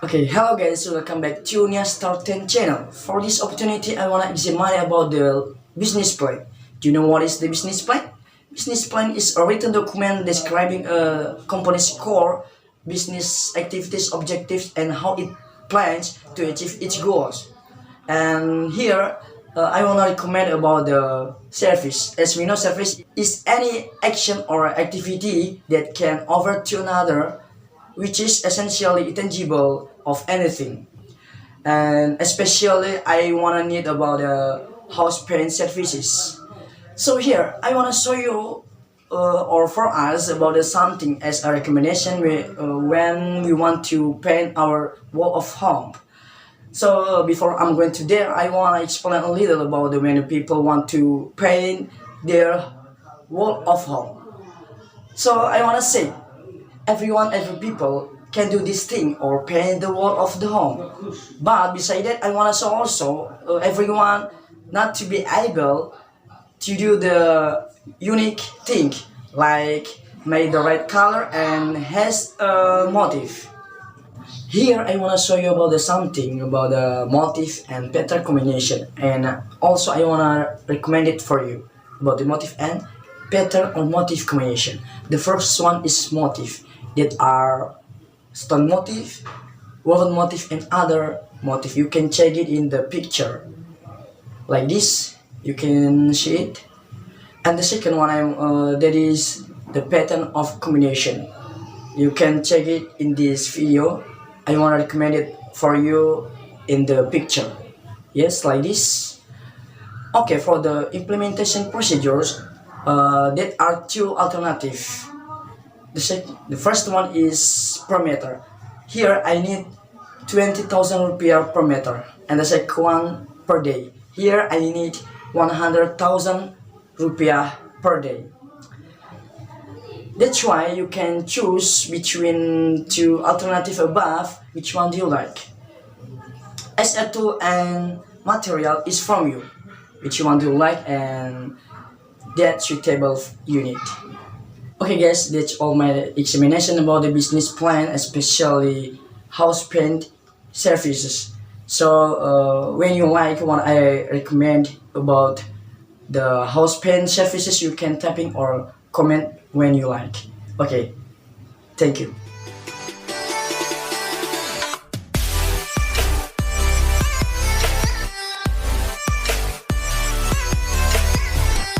Okay, hello guys, welcome back to Nias Selatan channel. For this opportunity, I wanna examine about the business plan. Do you know what is the business plan? Business plan is a written document describing a company's core business activities, objectives, and how it plans to achieve its goals. And here, I wanna recommend about the service. As we know, service is any action or activity that can offer to another, which is essentially intangible of anything. And especially I wanna need about house paint services. So here I wanna show you or for us about something as a recommendation when we want to paint our wall of home. So before I'm going to there, I wanna explain a little about the many people want to paint their wall of home. So I wanna say every people can do this thing or paint the wall of the home. But beside that, I wanna show also everyone not to be able to do the unique thing like make the right color and has a motif. Here I wanna show you about the something about the motif and pattern combination, and also I wanna recommend it for you about the motif and pattern or motif combination. The first one is motif that are stone motif, woven motif, and other motif. You can check it in the picture like this. You can see it. And the second one that is the pattern of combination. You can check it in this video. I want to recommend it for you in the picture. Yes, like this. Okay, for the implementation procedures, there are two alternatives. The first one is per meter. Here I need 20,000 rupiah per meter, and the second one per day. Here I need 100,000 rupiah per day. That's why you can choose between two alternatives above. Which one do you like? As a tool and material is from you. Which one do you like and that suitable you need. Okay guys, that's all my explanation about the business plan, especially house paint services. So when you like what I recommend about the house paint services, you can typing or comment when you like. Okay, thank you.